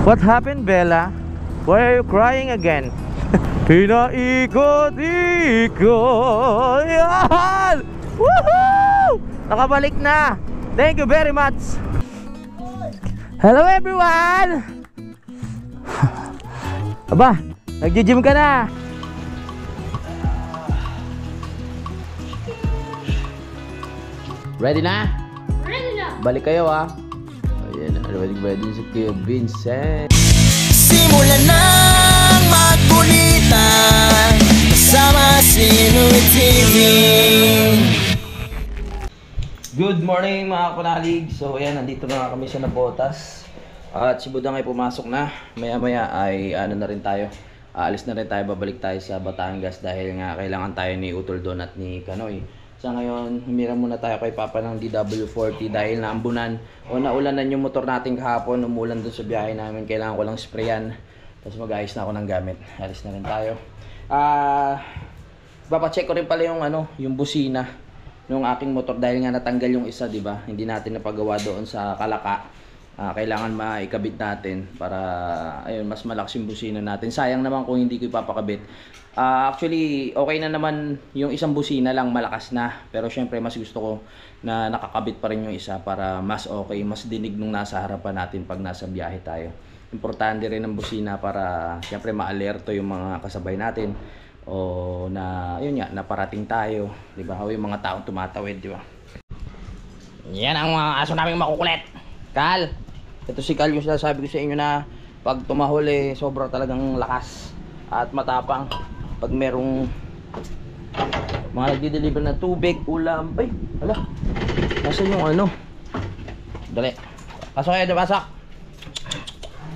What happened, Bella? Why are you crying again? Pinaikot-ikot. Yan! Woohoo! Nakabalik na. Thank you very much. Hello everyone. Aba, nagji-gym ka na. Ready na? Ready na. Balik kayo ah. Ayan, ready si Kuya Vincent. Simulan ng magkulitan kasama si Nuit TV. Good morning mga kapanalig. So ayan, nandito na kami sa Nabotas. At si Budang ay pumasok na. Maya maya ay ano na rin tayo. Aalis na rin tayo, babalik tayo sa Batangas dahil nga kailangan tayo ni Utol Don at ni Kanoy. Sa ngayon, humiram muna tayo kay Papa ng DW40 dahil naambunan o naulanan yung motor natin kahapon. Umulan dun sa biyahe namin, kailangan ko lang sprayan. Tapos mag-ayos na ako ng gamit. Alis na rin tayo. Papacheck ko rin pala yung yung busina ng aking motor dahil nga natanggal yung isa, di ba? Hindi natin napagawa doon sa Kalaka. Kailangan maikabit natin para ayun, mas malakas yung busina natin. Sayang naman kung hindi ko ipapakabit. Actually, okay na naman yung isang busina lang, malakas na. Pero syempre, mas gusto ko na nakakabit pa rin yung isa para mas okay, mas dinig nung nasa harapan natin pag nasa biyahe tayo. Importante rin ang busina para syempre ma-alerto yung mga kasabay natin o na yun nga, naparating tayo, di ba? O yung mga taong tumatawid, di ba? Yan ang mga aso naming makukulit. Kal, ito si Kal, yung sinasabi ko sa inyo na pag tumahuli, sobra talagang lakas at matapang. Pag merong mga nagdi-deliver na tubig, ulam, ay, hala, nasan yung dali, pasok kayo, pasok.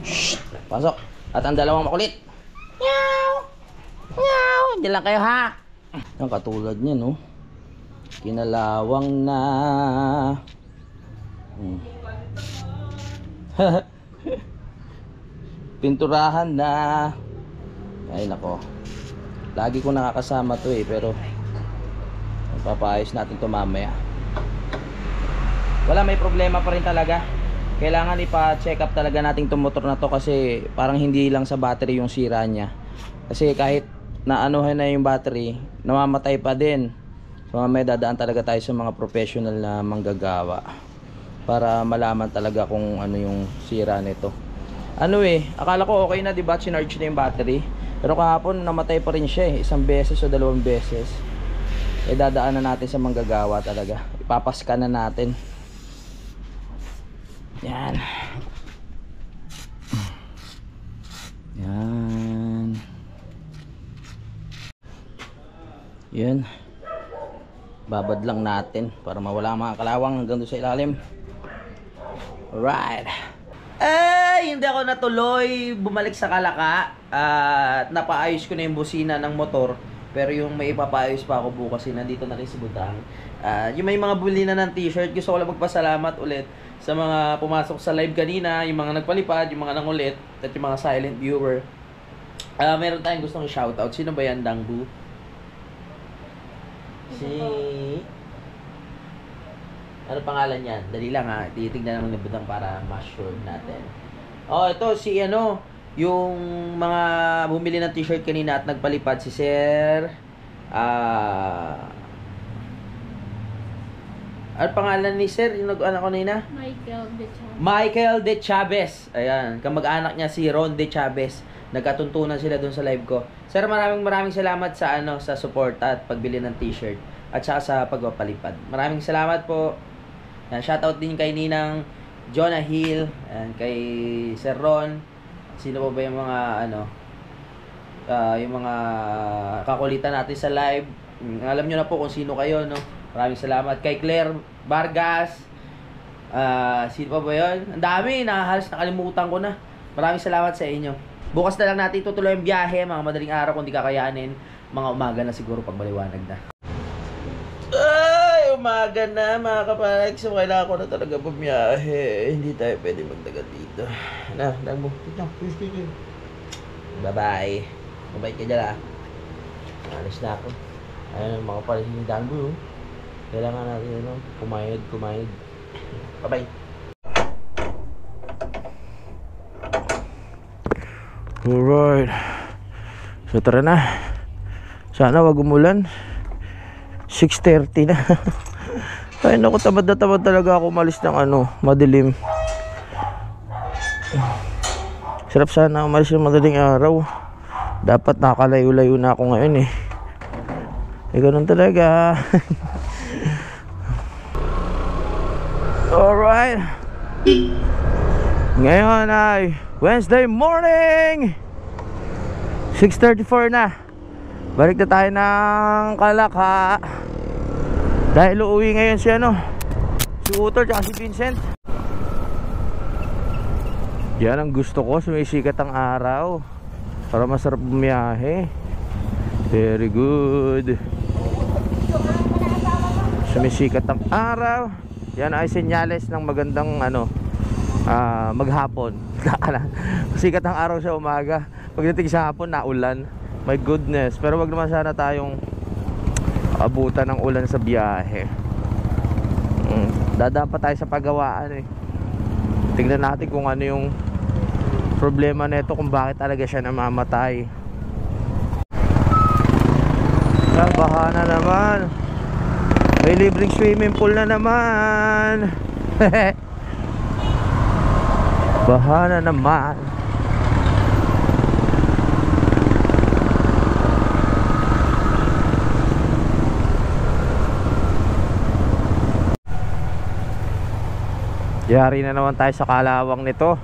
Shhh, pasok. At ang dalawang makulit, meow, meow, hindi lang kayo ha. Ang katulad niya, no, kinalawang na. Pinturahan na. Ay nako, lagi ko nakakasama to pero papaayos natin to mamaya. Wala, may problema pa rin talaga. Kailangan ipa-check up talaga natin tong motor na to kasi parang hindi lang sa battery yung sira niya. Kasi kahit naanuhan na yung battery, namamatay pa din. So mamaya dadaan talaga tayo sa mga professional na manggagawa para malaman talaga kung ano yung sira nito. Akala ko okay na, diba? Chinarge na yung battery. Pero kahapon namatay pa rin siya isang beses o dalawang beses. Dadaan na natin sa manggagawa talaga. Ipapaska na natin. Yan. Yan. Yan. Babad lang natin para mawala ang mga kalawang hanggang doon sa ilalim. Alright. Ay, hindi ako natuloy bumalik sa Kalaka at napaayos ko na yung busina ng motor. Pero yung may ipapaayos pa ako bukas, nandito na rin si Budang. Yung may mga buli na ng t-shirt, gusto ko lang magpasalamat ulit sa mga pumasok sa live kanina, yung mga nagpalipad, yung mga nangulit, at yung mga silent viewer. Meron tayong gustong shoutout. Sino ba yan, Dangbu? Ano pangalan yan? Dali lang ha. Titignan naman ni Budang para ma-sure natin. Ito si yung mga bumili ng t-shirt kanina at nagpalipad, si Sir ano pangalan ni Sir? Yung nag-anak ko kanina? Michael De Chavez. Ayan, kamag-anak niya si Ron De Chavez. Nagkatuntunan sila doon sa live ko. Sir, maraming salamat sa sa support at pagbili ng t-shirt at saka sa pagpapalipad. Maraming salamat po. Shoutout din kay Ninang Jonah Hill, and kay Sir Ron. Sino pa ba yung mga yung mga kakulitan natin sa live. Alam nyo na po kung sino kayo, no? Maraming salamat kay Claire Vargas. Sino pa ba yun? Ang dami, halos nakalimutan ko na. Maraming salamat sa inyo. Bukas na lang natin tutuloy ang biyahe, mga madaling araw kung di kakayanin. Mga umaga na siguro pag maliwanag na. Umaga na mga kapatid, so kailangan ko na talaga bumiyahe. Hindi tayo pwede magdagat dito. Dagbo. Bye-bye. Mabait ka dyan alis na ako. Ayun mga kapatid, hindi Dagbo. Kailangan natin kumayod. Bye-bye. Alright. So tara na. Sana wag umulan. 6:30 na. Ay naku, tamad na tamad talaga ako umalis ng madilim. Sarap sana umalis ng madaling araw. Dapat nakalayo-layo na ako ngayon eh. Ganun talaga. Alright. Ngayon ay Wednesday morning, 6:34 na. Balik na tayo ng Kalaka. Dahil uuwi ngayon si si Utol at si Vincent. Yan ang gusto ko, sumisikat ang araw para masarap bumiyahe. Very good. Sumisikat ang araw. Yan ay senyales ng magandang maghapon. Sikat ang araw sa umaga. Pagdating sa hapon, naulan. My goodness. Pero wag naman sana tayong abutan ng ulan sa biyahe. Dadapa tayo sa paggawaan eh. Tingnan natin kung ano yung problema nito, kung bakit talaga siya namamatay. Baha na naman. May libreng swimming pool na naman. Baha na naman. Yari na naman tayo sa kalawang nito.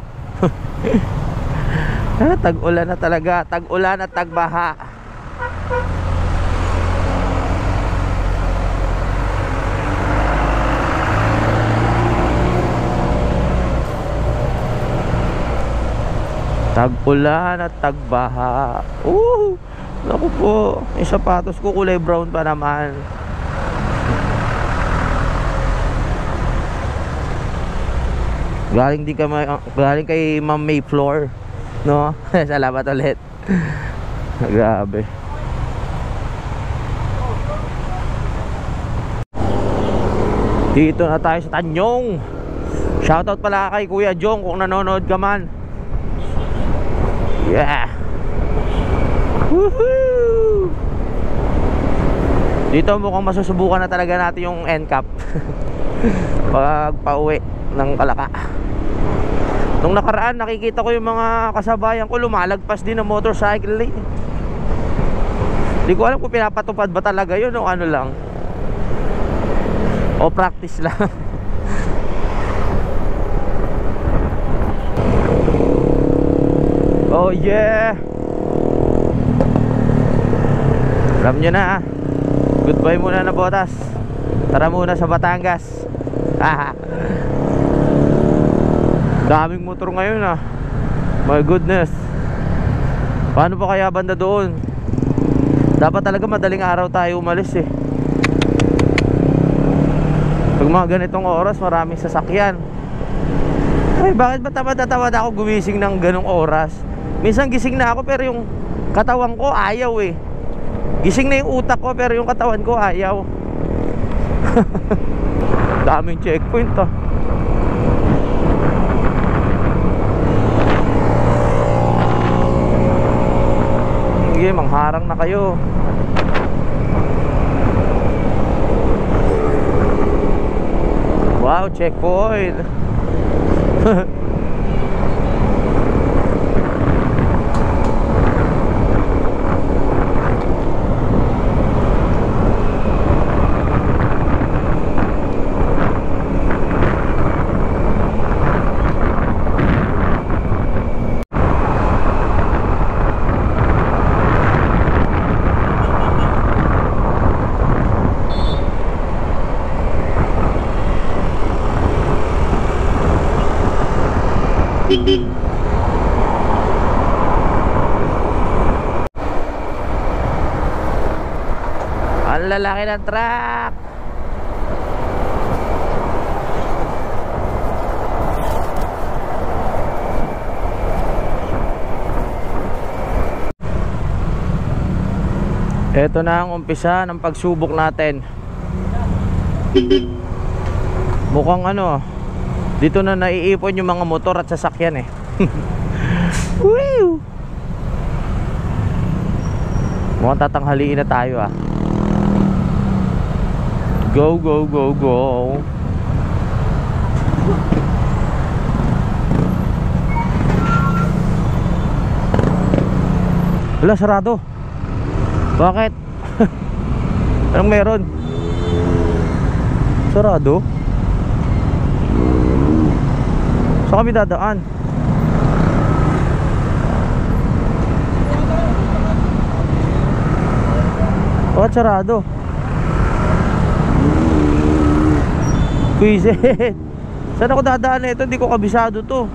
Tag-ulan na talaga. Tag-ulan at tagbaha. Tag-ulan at tagbaha. Naku po, yung sapatos ko kulay brown pa naman. Galing kay Ma'am May Floor, no? Salamat ulit. Grabe. Dito na tayo sa Tanyong. Shoutout pala kay Kuya Jong kung nanonood ka man. Yeah. Woohoo! Dito mukhang masusubukan na talaga natin yung NCAP pag pauwi ng Kalaka. Nung nakaraan nakikita ko yung mga kasabayan ko lumalagpas din ng motorcycle eh. Hindi ko alam kung pinapatupad ba talaga yun o ano lang, o practice lang. Oh yeah. Alam nyo na, goodbye muna na Botas. Tara muna sa Batangas. Daming motor ngayon My goodness. Paano pa kaya banda doon? Dapat talaga madaling araw tayo umalis eh. Pag mga ganitong oras maraming sasakyan. Ay, bakit ba tamad na tamad ako gumising ng ganong oras? Minsan gising na ako pero yung katawan ko ayaw eh. Gising na yung utak ko pero yung katawan ko ayaw. Daming checkpoint Sige, mangharang na kayo. Wow, checkpoint. Ang lalaki ng truck. Ito na ang umpisa ng pagsubok natin. Mukhang dito na naiipon yung mga motor at sasakyan eh. Woo! Mukhang tatanghaliin na tayo ah. Go, go, go, go. Wala, sarado. Bakit? Anong meron? Sarado? Saan kami dadaan? Bakit sarado? Quizet. Saan ako dadaan na ito? Hindi ko kabisado to.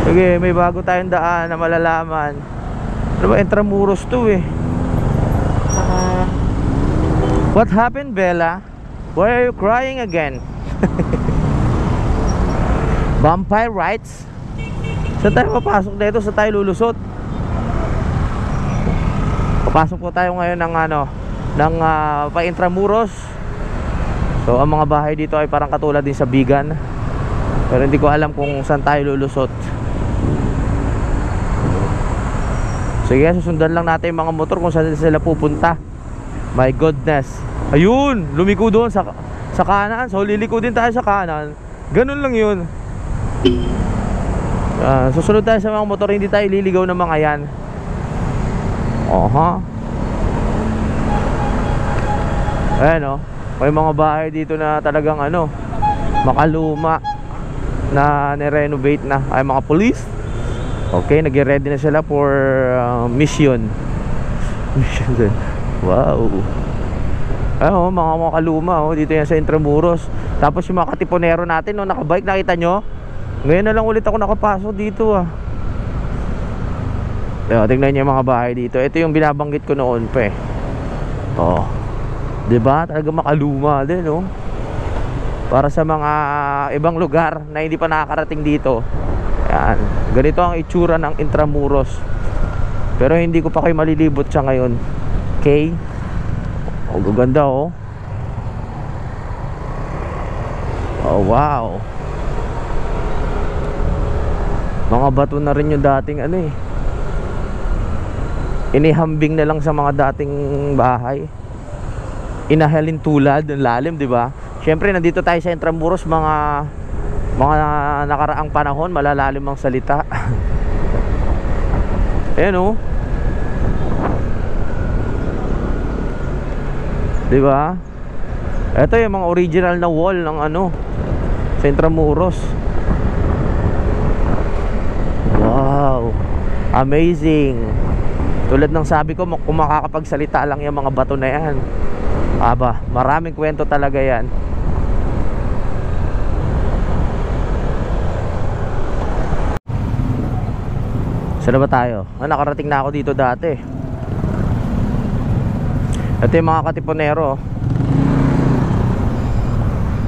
Sige, may bago tayong daan na malalaman. Ano ba, Intramuros to eh. What happened, Bella? Why are you crying again? Vampire rights? Saan tayo papasok dito? Saan tayo lulusot? Papasok po tayo ngayon ng pa Intramuros. So ang mga bahay dito ay parang katulad din sa Bigan, pero hindi ko alam kung saan tayo lulusot. Sige, susundan lang natin yung mga motor kung saan sila pupunta. My goodness. Ayun, lumiko doon sa kanan. So liliko din tayo sa kanan. Ganun lang yun. Susunod tayo sa mga motor, hindi tayo liligaw ng mga yan. Oha. Ayan o, may mga bahay dito na talagang makaluma, na nirenovate na. Ay, mga police. Okay, nag-ready na sila for mission. Wow. Ayun, mga makaluma dito yan sa Intramuros. Tapos yung mga katipunero natin nakabike, nakita nyo? Ngayon na lang ulit ako nakapasok dito ah. Tingnan nyo yung mga bahay dito. Ito yung binabanggit ko noon pa eh. Diba? Talaga makaluma din para sa mga ibang lugar na hindi pa nakakarating dito. Yan. Ganito ang itsura ng Intramuros. Pero hindi ko pa kayo malilibot siya ngayon. Okay? Gaganda oh. Oh wow. Mga bato na rin yung dating inihambing na lang sa mga dating bahay. Inahalin tulad ng lalim, di ba? Siyempre nandito tayo sa Intramuros, mga nakaraang panahon, malalalim ang salita. Ayan oh. Di ba? Ito yung mga original na wall ng sa Intramuros. Wow, amazing. Tulad ng sabi ko, kung makakapagsalita lang yung mga bato na yan, aba, maraming kwento talaga yan. Saan ba tayo? Nakarating na ako dito dati. Ito yung mga katipunero.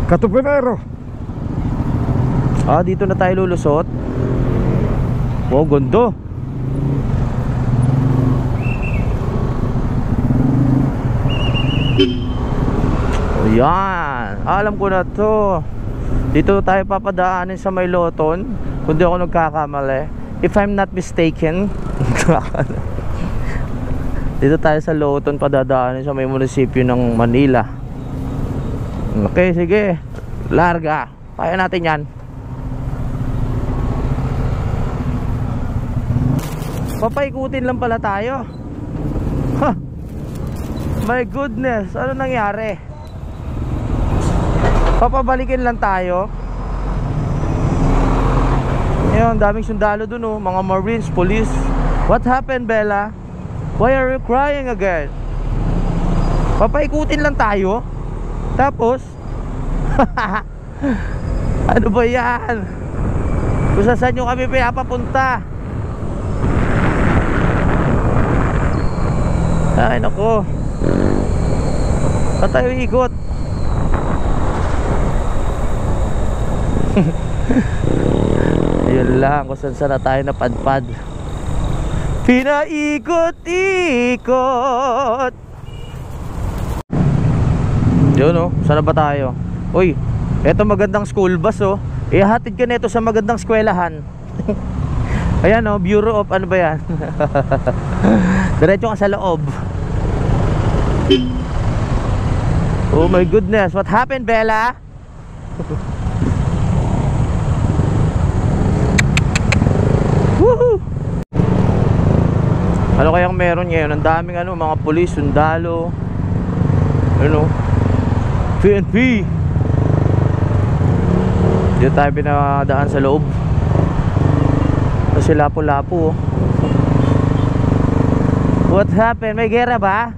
Katipunero. Dito na tayo lulusot. Wow, gondo. Ayan, alam ko na to. Dito tayo papadaanin sa May Loton, kung di ako nagkakamali, if I'm not mistaken. Dito tayo sa Loton, padadaanin sa may munisipyo ng Manila. Okay, sige, larga. Kaya natin yan. Papaikutin lang pala tayo. My goodness, ano nangyari? Papabalikin lang tayo. Ayun, daming sundalo dun mga Marines, police. What happened, Bella? Why are you crying again? Papaikutin lang tayo. Tapos ano ba yan? Kung saan nyo kami pinapapunta? Ay nako, ba't tayo ikot? Yun lang, kung saan na tayo napadpad. Pinaikot-ikot. Yun saan ba tayo? Uy, Ito magandang school bus oh. Ihahatid ka nito sa magandang eskwelahan. Ayan oh, Bureau of ano ba yan? Diretso ka sa loob. Oh my goodness, what happened, Bella? Woohoo! Ano kayang meron ngayon? Ang daming ano, mga pulis, sundalo. Ano? PNP. Dito tayo pinadaan sa loob. Kasi lapo-lapo oh. What happened? May gera ba?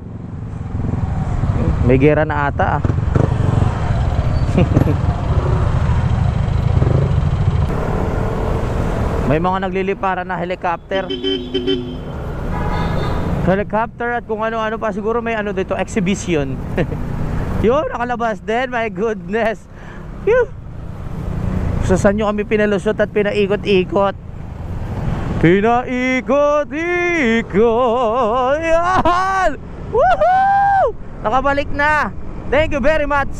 May gera na ata ah. May mga nagliliparan na helicopter. Helicopter at kung ano-ano pa. Siguro may ano dito, exhibition. Yun, nakalabas din. My goodness. Phew. So saan nyo kami pinalusot at pinaikot-ikot? Pinaikot-ikot. Yan! Woohoo! Nakabalik na. Thank you very much.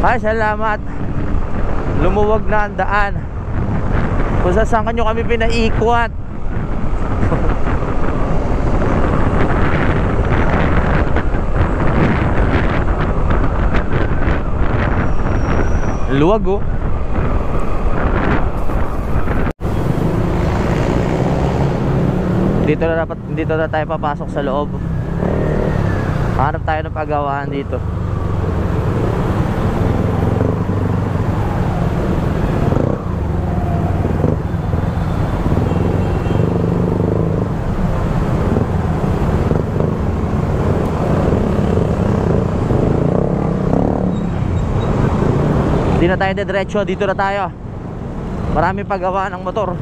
Ay, salamat. Lumuwag na ang daan. Kung saan nyo kami pinaikot. Luwag oh. Dito na tayo papasok sa loob. Hanap tayo ng pagawaan dito. Hindi na tayo diretso, dito na tayo. Maraming paggawa ng motor.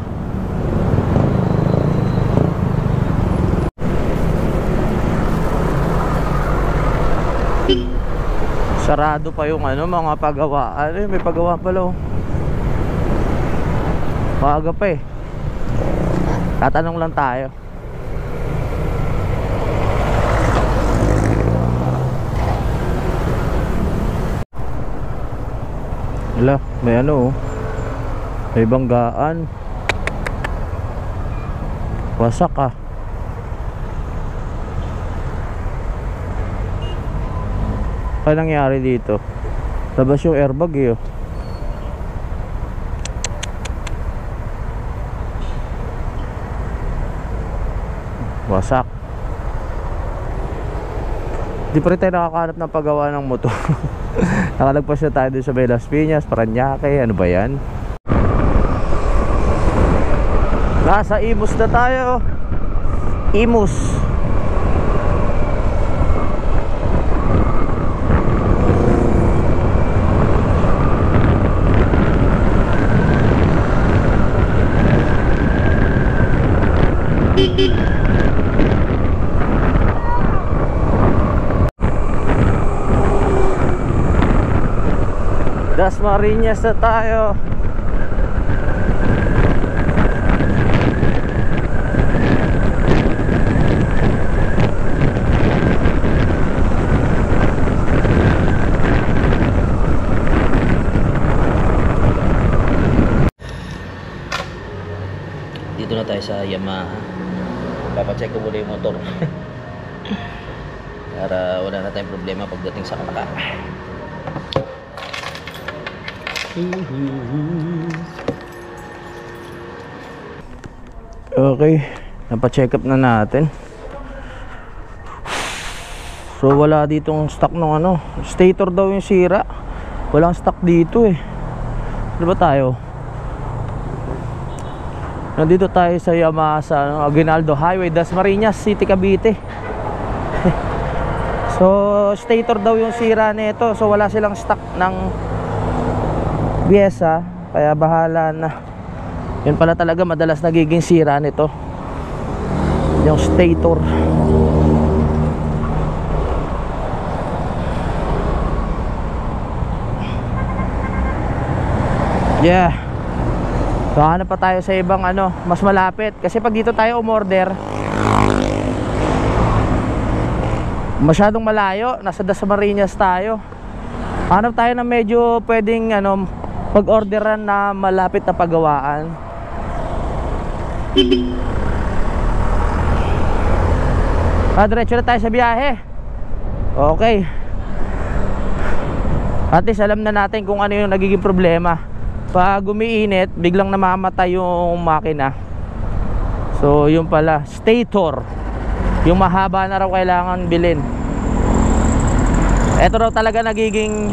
Sarado pa yung ano, mga paggawaan. Eh, may paggawa pala oh. Maaga pa eh. Tatanong lang tayo. Wala, may ano oh. May banggaan. Wasak ah. Ano nangyari dito? Labas yung airbag eh oh. Wasak. Di pa rin tayo nakakahanap ng paggawa ng motor. Nakalagpas na tayo dun sa Las Piñas, Paranaque, ano ba yan? Nasa Imus na tayo. Imus. Dasmariñas na tayo. Dito na tayo sa Yamaha. Papacheck ko muna yung motor. Para wala na tayong problema pagdating sa Kalaka. Okay, napacheck up na natin. So wala ditong stock ng ano, stator daw yung sira. Walang stock dito eh. Ano ba tayo? Nandito tayo sa Yamaha sa Aguinaldo Highway, Dasmariñas City, Cavite. So stator daw yung sira nito. So wala silang stock ng piyesa, kaya bahala na. Yun pala talaga madalas nagiging sira nito, yung stator. Yeah. So hanap pa tayo sa ibang ano, mas malapit. Kasi pag dito tayo umorder, masyadong malayo. Nasa Dasmariñas tayo. Hanap tayo na medyo pwedeng ano, pag-orderan na malapit na pagawaan. Diretso na tayo sa biyahe. Okay. At least alam na natin kung ano yung nagiging problema. Pag umiinit, biglang namamatay yung makina. So yun pala, stator. Yung mahaba na raw kailangan bilhin. Ito raw talaga nagiging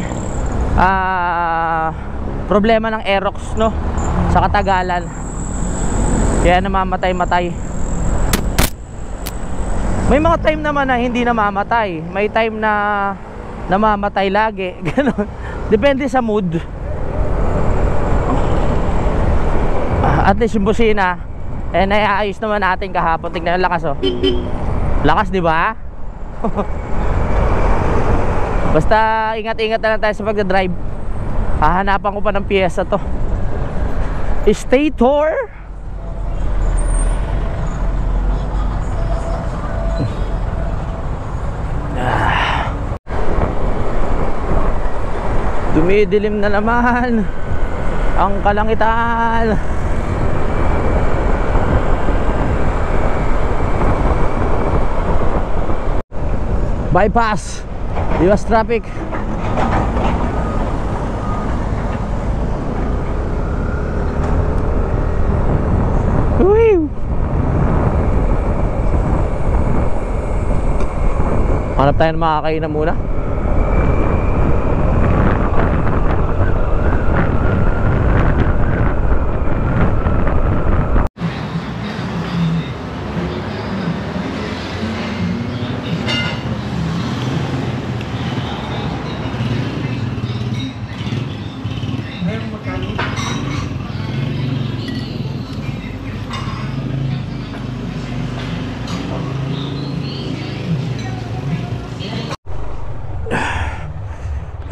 problema ng Aerox, no, sa katagalan. Kaya namamatay-matay. May mga time naman na hindi namamatay. May time na namamatay lagi. Ganon. Depende sa mood. At least yung busina naiayos naman natin kahapon. Tignan ang lakas, oh. Lakas, di ba? Basta ingat-ingat na lang tayo sa pagdadrive. Hahanapan ko pa ng piyesa to. Stator. Dumidilim na naman ang kalangitan. Bypass, iwas traffic. Woo! Hanap tayo ng makakainan muna.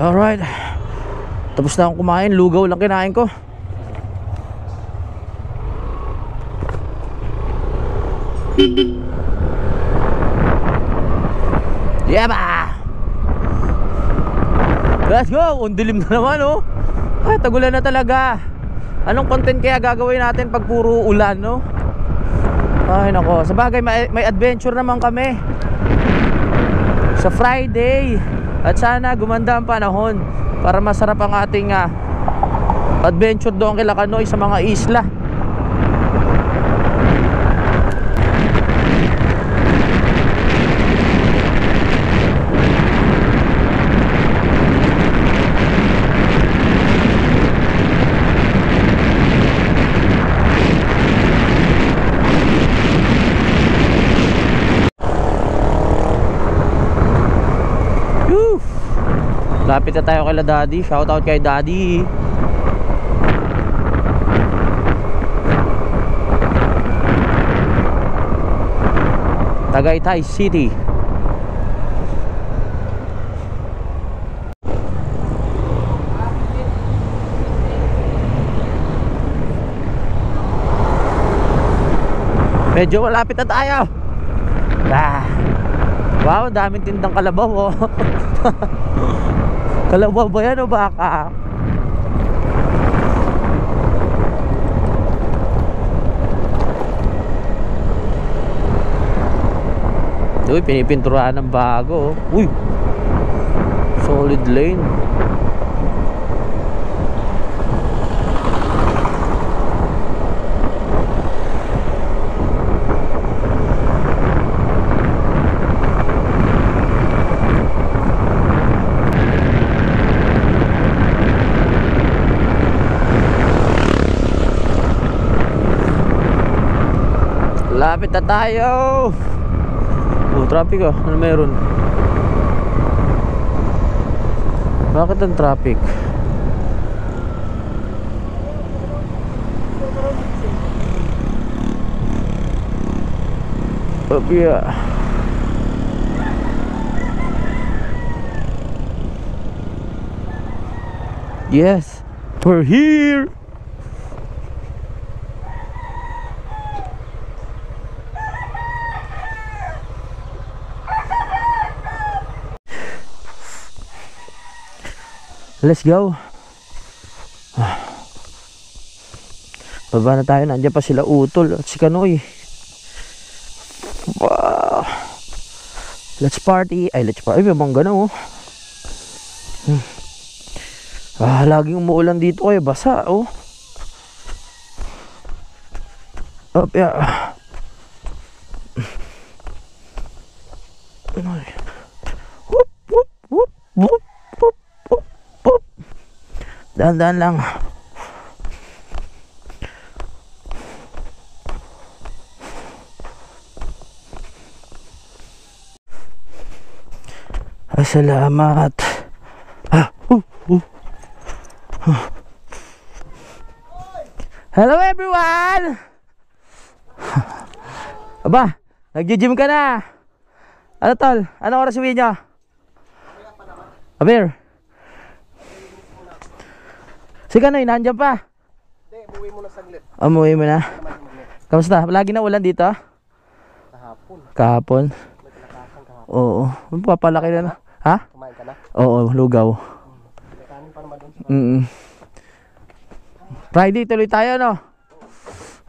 Alright, tapos na akong kumain. Lugaw lang kinain ko. Yaba! Let's go! Undilim na naman, oh. Ay, tagulan na talaga. Anong content kaya gagawin natin pag puro ulan, no? Ay nako, sabagay may adventure naman kami sa Friday. At sana gumanda ang panahon para masarap ang ating adventure doon kay Lakanoy sa mga isla. Lapit na tayo kay Daddy. Shout out kay Daddy. Tagaytay City. Medyo malapit na tayo. Wow, daming tindang kalabaw, oh. Kalabaw ba yan o baka? Uy, pinipinturahan ng bago, oh. Uy, solid lane. Lapit na tayo. Oh, traffic, oh. Ano meron? Bakit ang traffic? Oh, yeah. Yes, we're here. Let's go. Baba na tayo. Nandiyan pa sila Utol at si Kanoy. Wow. Let's party. Ay, let's party. Ay, may mangga na oh. Laging umuulan dito kaya basa oh. Up, yeah. Whoop, whoop, whoop, whoop, whoop, whoop, whoop. Dahan-dahan lang. Salamat. Hello everyone. Aba, nagji-gym ka na. Ano tol? Anong oras uwi nyo? Aber. Sige Kanoy, nandiyan pa? Hindi, umuwi mo na saglit. Umuwi mo na? Kamusta? Lagi na ulan dito? Kahapon. Kahapon? Nagkalakasan kahapon. Oo. Papalaki na. Ha? Kumain ka na? Oo, lugaw. May kanin pa naman doon. Friday, tuloy tayo, no?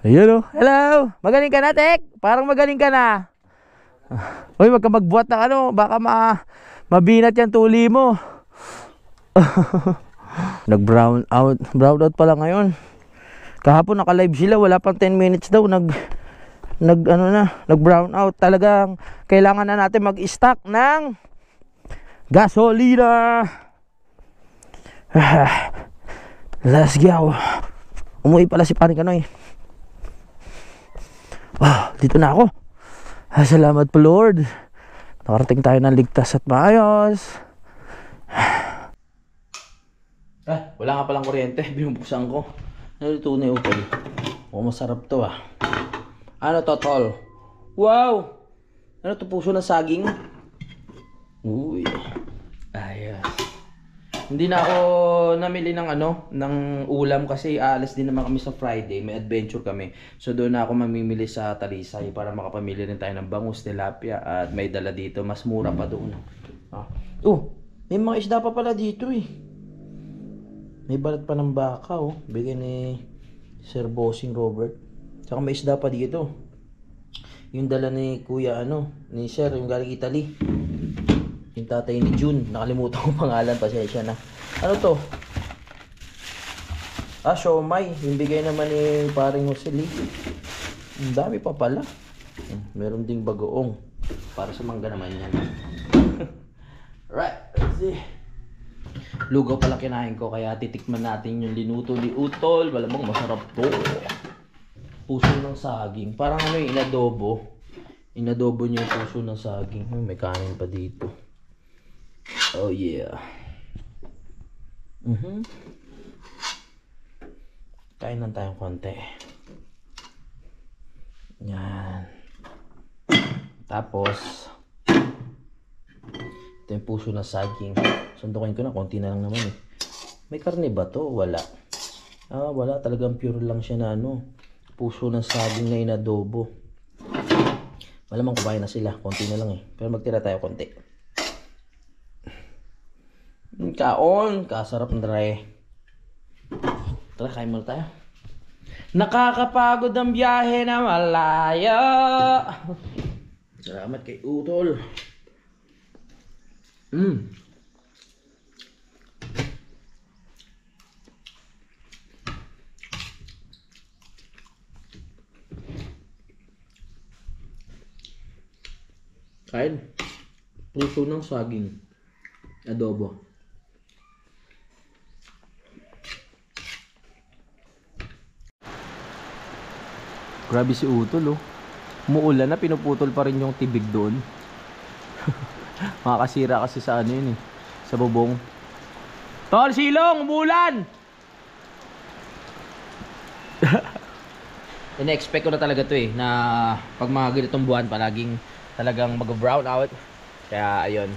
Ayun, oh. Hello! Magaling ka na, Tek? Parang magaling ka na. Uy, wag ka magbuhat ng ano. Baka mabinat yan tuli mo. Nag-brown out. Brown out pala ngayon. Kahapon naka-live sila. Wala pang 10 minutes daw. Nag-brown out. Talagang kailangan na natin mag-stock ng gasolina. Let's go. Umuwi pala si Paring Kanoy. Dito na ako. Salamat po Lord. Nakarating tayo ng ligtas at maayos. Wala nga palang kuryente. Binubuksan ko. Nalito na yung utol. Masarap to ah. Ano to tol? Wow! Ano to, puso ng saging? Uy. Ayos. Hindi na ako namili ng ng ulam kasi aalis din naman kami sa Friday. May adventure kami. So doon na ako mamimili sa Talisay para makapamili rin tayo ng bangus, tilapia at may dala dito. Mas mura pa doon. May mga isda pa pala dito eh. May balat pa ng baka oh. Bigay ni Sir Bossing Robert. Saka may isda pa dito. Yung dala ni Kuya ni Sir, yung galing Italy. Yung tatay ni June, nakalimutan ko pangalan, pasensya na. Ano to? Siomay. Yung bigay naman ni Paring Josely. Ang dami pa pala. Meron ding bagoong. Para sa mangga naman yan. Right, let's see. Lugaw pala kinain ko, kaya titikman natin yung linuto ni Utol. Malamang masarap to. Puso ng saging. Parang inadobo. Inadobo niya yung puso ng saging. May kanin pa dito. Oh yeah. Kain lang tayong konti. Yan. Tapos ito yung puso na saging. Sundukin ko na, konti na lang naman eh. May karne ba to? Wala. Wala. Talagang pure lang siya na puso ng saging na inadobo. Malamang kumain na sila. Konti na lang eh. Pero magtira tayo konti. Kaon. Kasarap na dry. Tara, kain muna tayo. Nakakapagod ang biyahe na malaya. Salamat kay Utol. Kain. Puso ng saging. Adobo. Grabe si Utol oh. Umuulan na, pinuputol pa rin yung tibig doon. Makakasira kasi sa yun eh. Sa bubong. Tol, silong! Umuulan! Ina-expect ko na talaga to eh. Na pag mga ganitong buwan palaging talagang mag-brown out. Kaya ayun.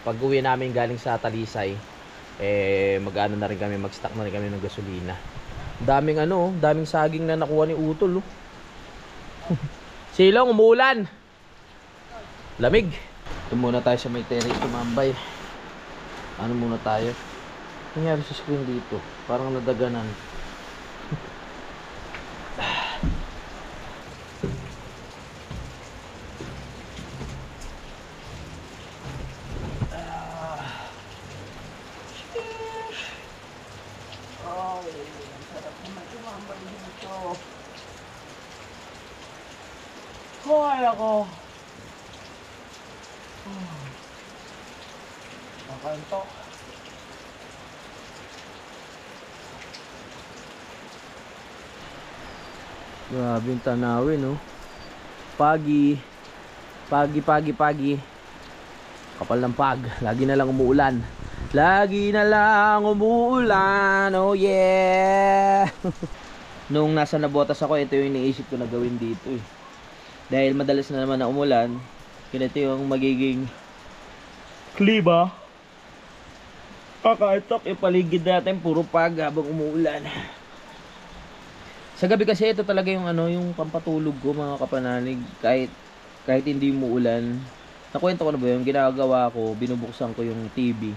Pag uwi namin galing sa Talisay, mag-ano na rin kami, mag-stock na rin kami ng gasolina. Daming daming saging na nakuha ni Utol oh. Silong, umuulan. Lamig. Ito muna tayo sa may terrace tumambay. Ano muna tayo? nangyari sa screen dito? Parang nadaganan. Hoy ako. Nakantok. Grabe yung tanawin, no? Pagi. Pagi. Kapal ng pag. Lagi na lang umuulan. Oh yeah! Nung nasa Nabotas ako, ito yung iniisip ko na gawin dito eh. Dahil madalas na naman na umulan, ganito yung magiging kliba. Kakaitok yung paligid natin, puro pag habang umuulan. Sa gabi kasi ito talaga yung yung pampatulog ko, mga kapanalig. Kahit hindi umuulan. Nakwento ko na ba yung ginagawa ko, binubuksan ko yung TV.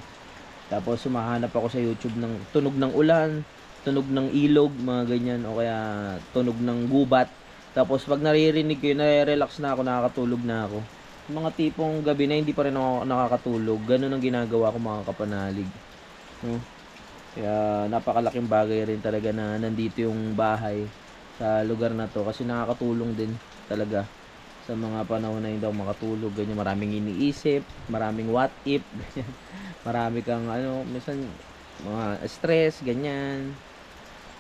Tapos sumahanap ako sa YouTube ng tunog ng ulan, tunog ng ilog, mga ganyan, o kaya tunog ng gubat. Tapos pag naririnig ko yun, nare-relax na ako, nakakatulog na ako. Mga tipong gabi na hindi pa rin ako nakakatulog, ganun ang ginagawa ko, mga kapanalig. Kaya napakalaking bagay rin talaga na nandito yung bahay sa lugar na to, kasi nakakatulong din talaga sa mga panahon na hindi ako makatulog. Ganyan, maraming iniisip, maraming what if, marami kang minsan mga stress, ganyan.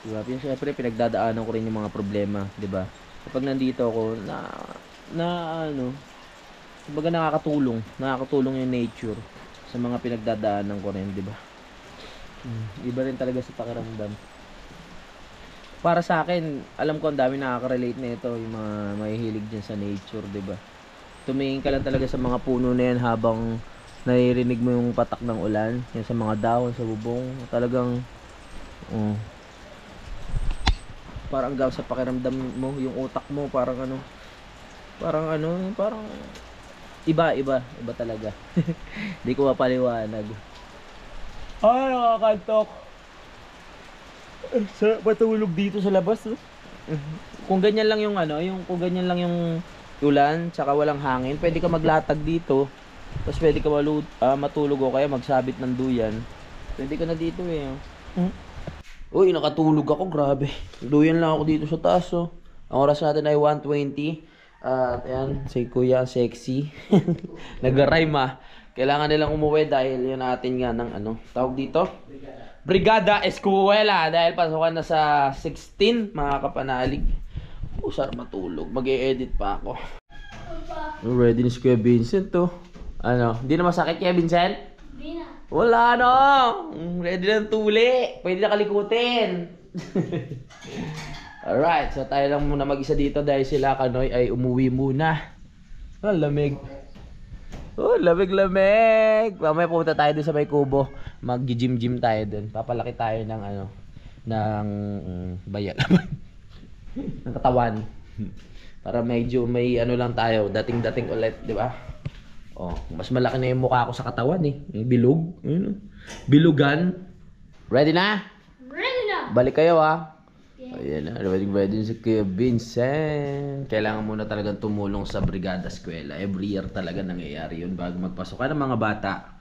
Diba? Siyempre pinagdadaanan ko rin yung mga problema, diba? Kapag nandito ako, kumbaga nakakatulong yung nature sa mga pinagdadaanan ko rin, diba? Iba rin talaga sa pakiramdam. Para sa akin, alam ko ang dami nakaka-relate na ito, yung mga mahihilig dyan sa nature, diba? Tumingin ka lang talaga sa mga puno na yan habang naririnig mo yung patak ng ulan, yan sa mga dahon, sa bubong, talagang parang gaw sa pakiramdam mo, yung utak mo, parang iba talaga. Hindi ko mapaliwanag. Ay, nakakantok. Sa matulog dito sa labas, no? Kung ganyan lang yung kung ganyan lang yung ulan, tsaka walang hangin, pwede ka maglatag dito. Tapos pwede ka matulog o kaya magsabit ng duyan. Pwede ka na dito eh. Uy, nakatulog ako, grabe. Duyan lang ako dito sa taas, oh. Ang oras natin ay 1:20. At ayan, si Kuya sexy. Nag-rhyme Kailangan nilang umuwi dahil yun natin nga ng tawag dito? Brigada Escuela. Dahil pasukan na sa 16, mga kapanalig. Sarap matulog. Mag-e-edit pa ako. Ready na si Kuya Vincent, to. Hindi na masakit, Kuya Vincent? Hindi na. Wala no. Ready na tuli. Pwede na kalikutin. Alright, so tayo lang muna mag-isa dito dahil sila Kanoy ay umuwi muna. Lamig. Lamig. Mamaya pumunta tayo doon sa may kubo. Mag-gym tayo doon. Papalaki tayo ng ng bayal. ng katawan. Para medyo may lang tayo, dating ulit, di ba? Mas malaki na yung mukha ko sa katawan eh. Yung bilog. Bilugan. Ready na? Ready na! Balik kayo Ayan na, ready si Kuya Vincent. Kailangan muna talagang tumulong sa Brigada Escuela. Every year talaga nangyayari yun bago magpasok ka ng mga bata.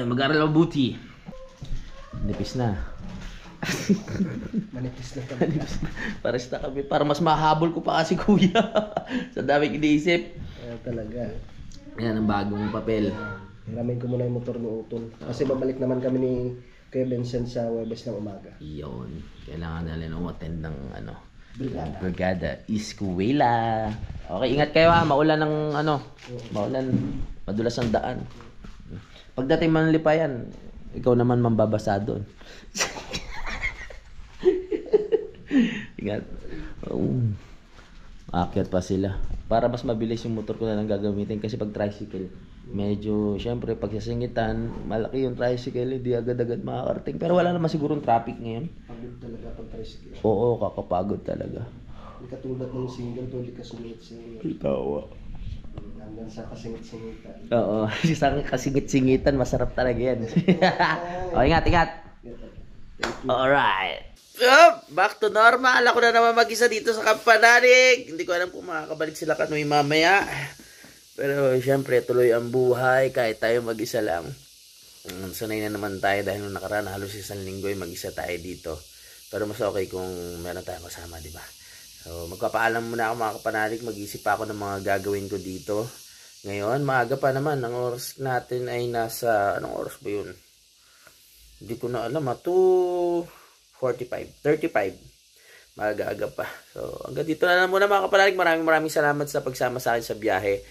Mag-aral mabuti. Nipis na. Manipis na kami. Pares na kami. Para mas mahabol ko pa kasi kuya. Sa daming iniisip. Talaga. Yan ang bagong papel. Hiramin ko muna yung motor ni Utol. Kasi babalik naman kami ni Kuya Vincent sa Webes ng umaga. Iyon. Kailangan natin umattend ng Brigada Escuela. Okay, ingat kayo maulan ng maulan. Madulas ang daan. Pagdating Manlipayan, ikaw naman mambabasa doon. Ingat. Aakyat pa sila. Para mas mabilis yung motor ko na lang gagamitin kasi pag tricycle, medyo, syempre, pag sasingitan, malaki yung tricycle, hindi agad-agad makakarating. Pero wala naman sigurong traffic ngayon. Pagod talaga pag tricycle. Oo, kakapagod talaga. Hindi katulad ng single, pwede ka sungit-singit. Tawa. Hanggang sa kasingit-singitan. Oo, sa kasingit-singitan, masarap talaga yan. O, ingat. Alright. Back to normal. Ako na naman mag-isa dito sa Kampanalig. Hindi ko alam kung makakabalik sila kanoy mamaya. Pero syempre, tuloy ang buhay kahit tayo mag-isa lang. Sanay na naman tayo dahil nung nakaraan halos isang linggo ay mag-isa tayo dito. Pero mas okay kung meron tayong kasama, di ba? So, magpapaalam muna ako mga Kapanalig. Mag-isip pa ako ng mga gagawin ko dito. Ngayon, maaga pa naman. Ang oras natin ay nasa... Anong oras ba yun? Hindi ko na alam. 2:45. 35. Maaga-aga pa. So, hanggang dito na lang muna mga Kapanalig. Maraming salamat sa pagsama sa akin sa biyahe.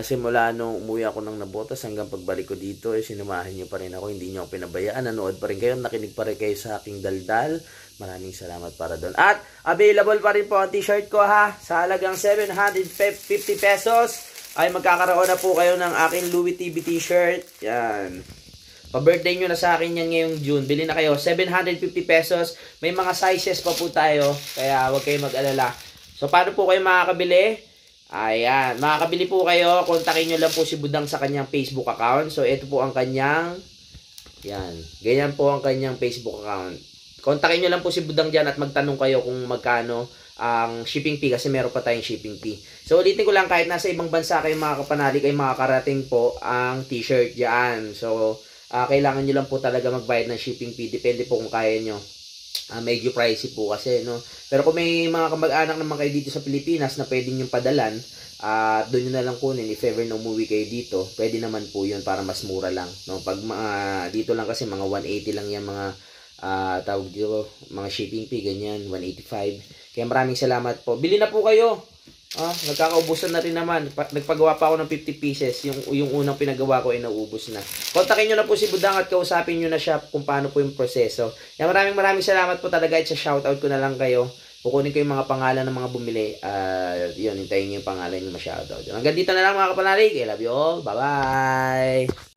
Simula nung umuwi ako ng Nabotas hanggang pagbalik ko dito, sinumahan nyo pa rin ako. Hindi nyo ako pinabayaan. Nanood pa rin kayo. Nakinig pa rin kayo sa aking daldal. Maraming salamat para doon. At available pa rin po ang t-shirt ko ha. Sa halagang 750 pesos. Ay magkakaroon na po kayo ng aking Louis TV t-shirt. Yan. Pa-birthday nyo na sa akin yan ngayong June. Bili na kayo. 750 pesos. May mga sizes pa po tayo. Kaya huwag kayong mag-alala. So, paano po kayo makakabili? Ayan. Makakabili po kayo. Kontakin nyo lang po si Budang sa kanyang Facebook account. So, ito po ang kanyang... Yan. Ganyan po ang kanyang Facebook account. Kontakin nyo lang po si Budang dyan at magtanong kayo kung magkano ang shipping fee kasi meron pa tayong shipping fee. So ulitin ko lang, kahit nasa ibang bansa kayo mga Kapanalig ay makakarating po ang t-shirt dyan. So kailangan nyo lang po talaga magbayad ng shipping fee. Depende po kung kaya nyo. Medyo pricey po kasi, no? Pero kung may mga kamag-anak naman kayo dito sa Pilipinas na pwedeng yung padalan, doon nyo na lang kunin if ever na umuwi kayo dito, pwede naman po yun para mas mura lang, no? Pag dito lang kasi mga 180 lang yung mga tawag dito, mga shipping fee, ganyan, 185. Kaya maraming salamat po. Bili na po kayo. Nagkakaubusan na rin naman. Nagpagawa pa ako ng 50 pieces. Yung unang pinagawa ko ay naubos na. Kontakin nyo na po si Budang at kausapin nyo na siya kung paano po yung proseso. Kaya maraming salamat po talaga at sa shoutout ko na lang kayo. Kukunin ko yung mga pangalan ng mga bumili. Yun, hintayin nyo yung pangalan nyo ma-shoutout. Hanggang dito na lang mga Kapanalig. I love you all. Bye-bye.